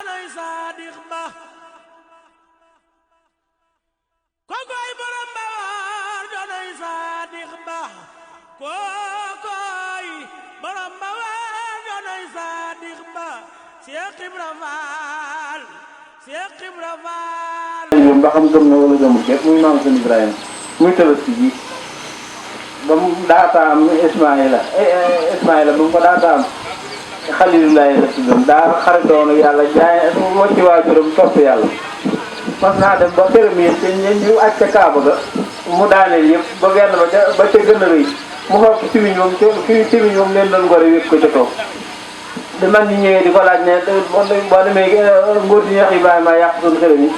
doonay saadix ba kokoy borom Bawar doonay saadix ba kokoy borom Bawar doonay saadix ba Cheikh Ibra Fall Cheikh Ibra Fall ba xam gëm na wala gëmul képp muy maam sëñ Ibrahima muy Tabaski ji ba mu daataam Ismaïla ba mu ko daataam Xalilullaay la tuddoon daa xaritoon ak yàlla jaay wàcci waajuram topp yàlla mas naa dem ba premier te ñu aj ca Kaaba ga mu daaneel yëpp ba genn ba ca gën a rëy mu xool simiñ moom simiñ moom leen doon gore wékk ko ca kaw di man ñi ñëwee di ko laaj ne boo demee ngóor si ñeex Ibrahima yàq suñu xërëm yi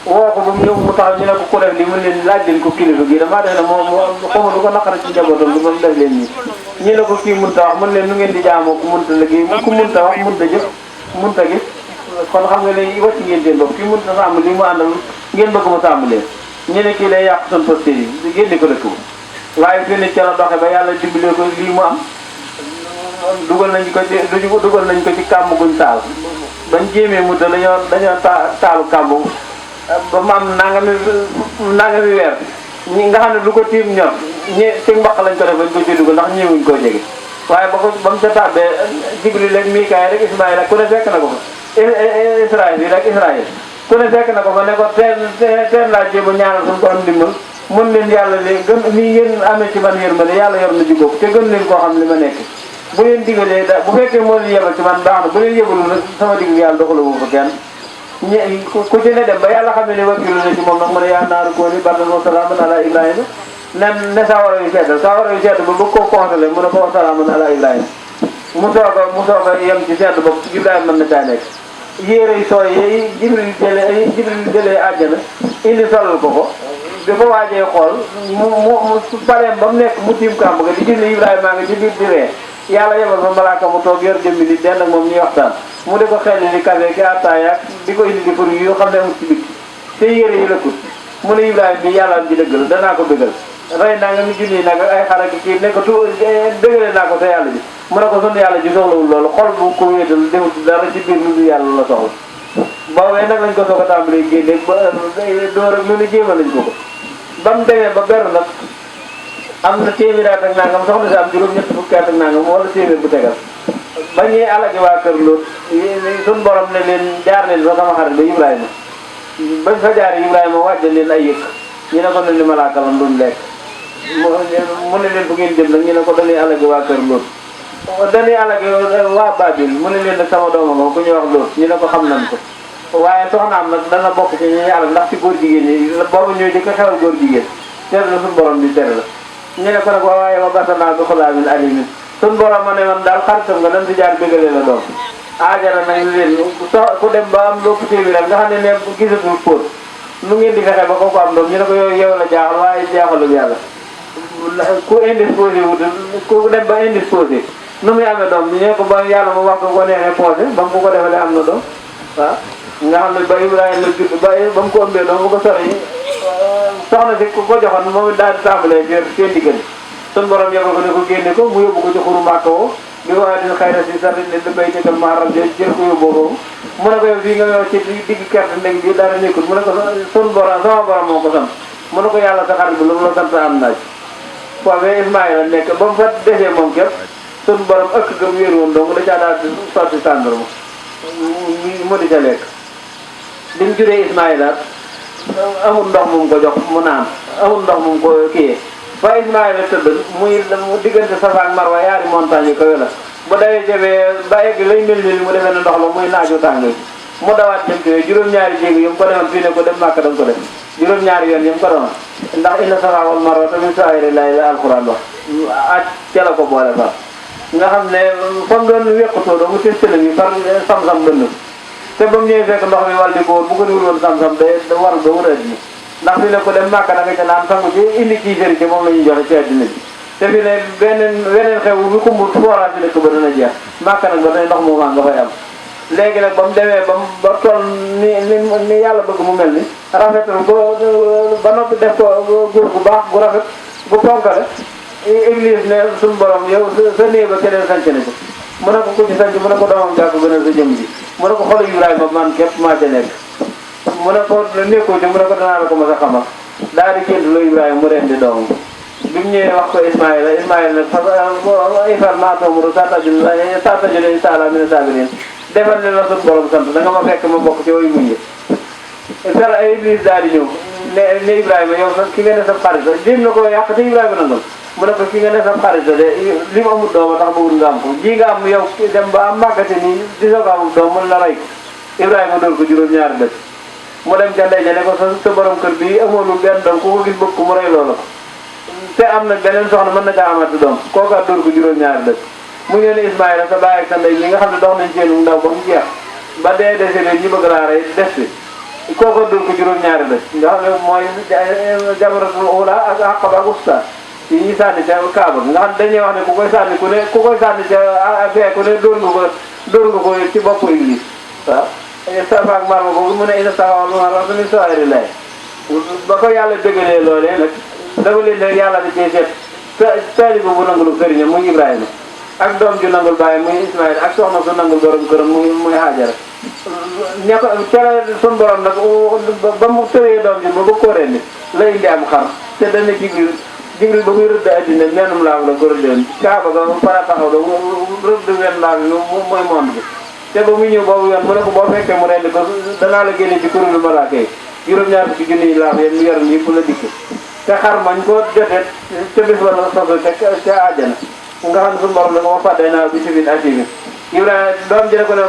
woo ko ba mu ñëw mu taxaw ñu ne ko ku def lii mën leen laaj leen ko kilifa gi damaa def ne moom xaw ma lu ko naqara ci njabootam bi moom def leen nii ñu ne ko kii mënta wax mën leen nu ngeen di jaamoo ku mënta liggéey ku mënta wax mënta jëf mënta gis kon xam nga ne wàcc ngeen seen bopp kii mënta sàmm lii mu àndal ngeen bëgg mu sàmm leen ñu ne kii lay yàq son posté yi génne ko dëkk ba waaye fi ne ca la doxe ba yàlla dimbalee ko lii mu am dugal nañ ko ci kàmb guñ taal bañ jéemee mu ta dañoo taalu kàmb ba mu am nangami weer ñi nga xam ne lu ko tiim ñor ci mbaq lañ ko def bañ ko ci dugal ndax ñëwuñ koo jege waaye ba mu ca tàbbee Jibril ak Mikaayil rek Ismaayil ak ku ne fekk na ko fa Israël yi rek Israël ku ne fekk na ko fa ne ko teen laa jéem a ñaanal suñu ko am ndimbal mën leen yàlla léegi gën nii ngeen amee ci man yërmande yàlla yor na jubóob te gën leen koo xam li ma nekk bu leen digalee bu fekkee moo leen yebal ci man baax na bu leen yebalu nag sama digg yàlla doxalu fa kenn ku ci ne dem ba yàlla xam ne wakkilu na ci moom nag mu ne yaa naaru kooni bardan wa salaaman ala Ibrahima ne sawara yu sedd ba bëgg koo congelé mu ne ko wa salaaman ala Ibrahima mu soog a yem ci sedd bopp Ibrahima mën na caa nekk yére yi sooy yi Jibril jëlee àjjana indi solal ko bi ko waajee xool mu pareem ba mu nekk mu tiim kàmb ga di gis ne Ibrahima nga ci biir di ree yàlla yebal fa malaaka mu toog yor jëmmi nit den ak moom ñuy waxtaan mu di ko xel di café ki attaaya di ko indi di pour yu xam ne amul ci bitti te yére yi lëkkut mu ne Ibrahima bi yàlla am ci dëgg la danaa ko bëggal rey naa nga mi junni nag ay xar ak kii ne ko dëggale naa ko sa yàlla ji mu ne ko sunu yàlla ji soxlawul loolu xol bu ko wéetal defut dara ci biir lu du yàlla la soxla boobee nag lañ ko soog a tàmbalee génne ba door ak lu ne jéema lañ ko ba mu demee ba beru nag am na téeméer at ak nangam soxna si am juróom-ñett fukki at ak nangam wala téeméer bu tegal ba ñuy alagi waa kër Lóot suñ borom ne leen jaar leen fa sama xarit ba Ibrahima bañ fa jaaree Ibrahima wàjja leen ay yëkk ñu ne ko ne li malaaka la doon lekk mu ne leen fu ngeen jëm nag ñu ne ko dañuy alagi waa kër Lóot dañuy alagi waa Babil mu ne leen nag sama dooma nga ku ñuy wax Lóot ñu ne ko xam nañ ko waaye soxnaam nag dana bokk ci ñuy alag ndax ci góor jigéen ñi boobu ñooy jëkk xewal góor jigéen tere la suñu borom bi tere la ñu ne ko nag waaye wa basanaa bi xulaamin alimin suñu borom ma ne man daal xaritam nga nan si jaar bégalee la doom aajara nag leen ku dem ba am lopp téeméer rek nga xam ne gisatul póot nu ngeen di fexe ba kooku am doom ñu ne ko yow la jaaxal waaye jaaxalul yàlla ku indisposé wut ku dem ba indisposé nu muy amee doom ñu ne ko ba yàlla mu wax ko neexee posé ba mu ko defalee am na doom waaw nga xam ne ba Ibrahima judd ba mu ko ëmbee doom bu ko sori soxna si ko joxoon moom daal di tàmbalee seen diggante sun borom yebal ko ne ko génne ko mu yóbbu ko ci xuru Màkka woo bi waa dina xëy na si sax ne da bay nekkal maaram jël ko yóbboo boobu mu ne ko yow fii nga yow ci digg kerte ndeg bi dara nekkul mu ne ko sun borom sama borom moo ko sant mu ne ko yàlla sa xarit bi lu mu la sant am naaj foofee Ismaïla nekk ba mu fa desee moom képp sun borom ëkk gëm wéeru woon donc da caa daal di sotti tàndarma mu di ca lekk bi mu juree Ismaïla amul ndox mu ko jox mu naan amul ndox mu ko kiyee ba Ismaïla tëdd muy diggante Safa ak Marwa yaari montagne yu kawe la bu dawee jëfee ba egg lay mel ni mu defee ne ndox la muy naaju tàng mu dawaat jëm ci juróom-ñaari jéego yi mu ko defoon fii ne ko dem Màkka da nga ko def juróom-ñaari yoon yi mu ko defoon ndax inna Safa wal Marwa tamit sha'aa'irillaahi la alxuraan wax aj ca la ko boole far nga xam ne fa mu doon wéqatoo doo mu testale bi far sam-sam bënn te ba mu ñëwee fekk ndox mi wal di ko wóor bu ko niwul woon sam-sam day war ba wër addina ndax fi ne ko dem Màkka da nga ca naan sangu ci indi kii sëriñ ci moom la ñuy joxe ci addina bi te fi ne weneen xew bi xumbul forage bi dëkk ba dana jeex Màkka nag ba tey ndox mu maa nga fay am léegi nag ba mu demee ba toll ni yàlla bëgg mu mel ni rafetal ko ba noppi def ko góor gu baax gu rafet gu ponkale Iblis ne suñu borom yow sa néeg ba keneen sanc na ko mu ne ko ku ci sanc mu ne ko doomam jàpp gën a sa jëm ji mu ne ko xolu Ibrahima man képp maa ca nekk mu ne ko nekkoo ci mu ne ko danaa la ko mos a xamal daal di gént lu Ibrahima mu rendi doomam bi mu ñëwee wax ko Ismaïla nag ifal maatomuru sartajul incha allah mina sabirin defal ne la suñu borom sant da nga ma fekk ma bokk ci way muñ sar ay Iblis daal di ñëw ne Ibrahima yow sax ki nga ne sa xarit la jéem na ko yàq te Ibrahima nangam mu ne ko ki nga ne sa xarit la de li mu amul doom tax bëggul nga am ko ji nga am yow dem ba am màggate nii di soog a amul doom mën la rey ko Ibrahima dóor ko juróom-ñaari dëkk mu dem ca ndey ja ne ko sa borom kër bi amoolul benn doom ku ko gis bëgg ko mu rey loola ko te am na beneen soxna mën na caa amati doom kooku ak dóor ko juróom-ñaari dëkk mu ñëw ne Ismaïla sa baay ak sa ndey ñi nga xam ne dox nañ seenu ndaw ba mu jeex ba dee dese leen ñi bëgg laa rey des fi kooku dóor ko juróom-ñaari dëkk nga xam ne mooy jamaratul ula ak aqaba ak usta yi ñuy sànni ca Kaaba nga xam dañuy wax ne ku koy sànni ca fee ku ne dóor nga ko ci boppu Iblis waaw Safa ak Marwa boobu mu ne ina safa lu ma wax min sawaari lay ba ko yàlla dëggalee loolee nag dafa leen ne yàlla da cee seet taalibe bu nangul sëriñam muy Ibrahima ak doom ju nangul bàyyi muy Ismaïla ak soxna su nangul borom këram muy Haajara ña ko teel suñu borom nag ba mu tëwee doom ji ba ba ko rendi la indi am xar te dana Jibril ba muy rëdd addina mennum laaw la ko rëddoon Kaaba ga para taxaw da rëdd wenn laaw bi mooy monde bi te ba muy ñëw boobu yoon mu ne ko boo fekkee mu rendi ko danaa la génne ci kuréelu malaaka yi juróom-ñaar fukki junniy laaw yéen mu yoroon yëpp la dikk te xar mañ ko jotee ca bis wala soso ca àjjana nga xam ne suñu borom la ko ma fàddee naa bi sibin asibi Ibrahima doom ji ne ko ne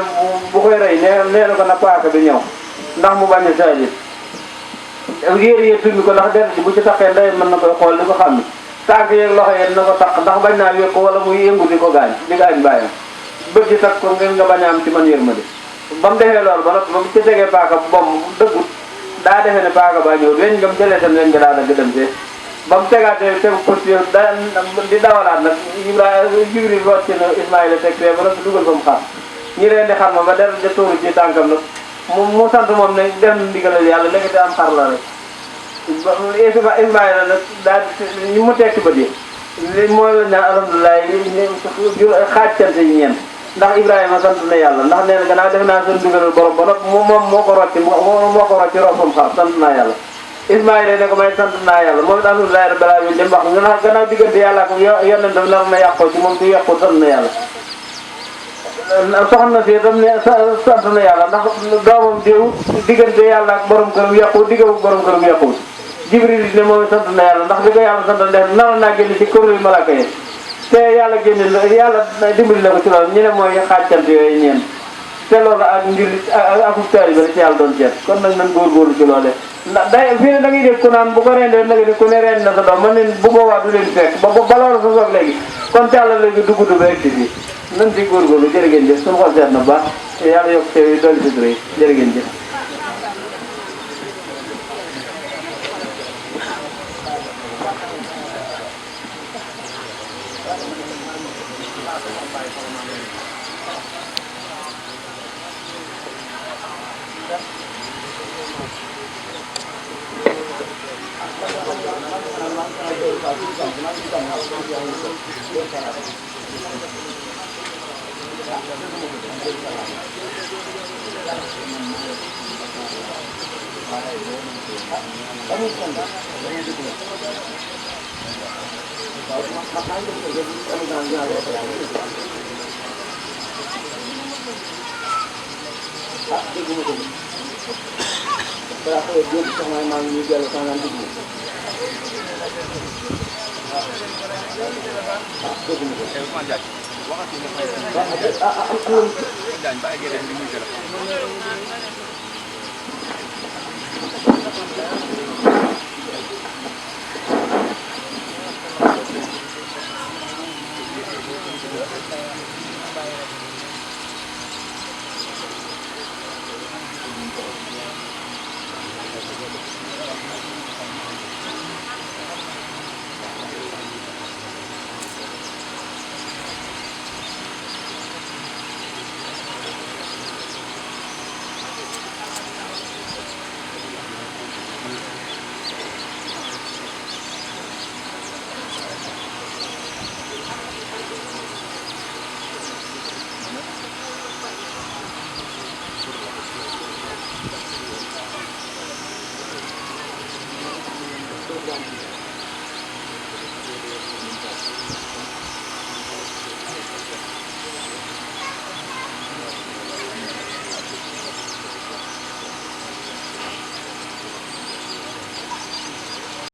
bu koy rey nee na ko na paaka bi ñëw ndax mu bañ a saajit yéer summi ko ndax der ji bu ci taqee ndey mën na koy xool di ko xam ni tànk yeeg loxo yeen na ko taq ndax bañ naa wékk wala muy yëngu di ko gaañ bàyyam bët ji takk ko ngeen nga bañ a am ci man yërmande ba mu defee loolu ba nag ba mu ci tegee paaka bom dëggut daa defee ne paaka baa ñëw weñ nga mu jëlee tam weñ nga daa dagg dem see ba mu tegaatee tegu posture di dawalaat nag Jibril root ci na Ismaïla teg fee ba nag dugal fa mu xar ñi leen di xar ma ba der ja tuuru ci tànkam nag mu sant moom ne def na ndigalal yàlla léegi te am xar la rek Ismaïla nag daal ñu mu tekki ba di li mooy la ñaan alhamdulilah xaajcante yi ñeent ndax Ibrahima sant na yàlla ndax nee na gannaaw def naa seen ndigalal borom ba nag moom moo ko rocci roofam xar sant naa yàlla Ismaïla ne ko may sant naa yàlla moom it alhamdulilah rabbil alamin dem wax nga gannaaw diggante yàlla ak yonent daf nar na yàqoo ci moom du yàqu sant na yàlla soxna si itam ne sant na yàlla ndax doomam diw diggante yàlla ak borom këram yàqu diggante borom këram yàqu Jibril ne moom sant na yàlla ndax li ko yàlla sant def nar naa génn ci kuréelu malaaka yi te yàlla génne yàlla dimbali la ko ci loolu ñu ne mooy xaajcant yooyu ñeent te loolu ak njullit ak taalibe ba ci yàlla doon seet kon nag nañ góorgóorlu ci loolee ndax day fii ne da ngay dégg ku naan bu ko rendee nag ni ku ne rend na sa doom man leen bu boobaa du leen fekk ba loolu sa soog léegi kon te yàlla léegi dugg ba egsi fii nañ ci góorgóorlu jërë ngeen jëf suñu xol seet na baax te yàlla yokk teew yi dolli si durée jërë ngeen jëf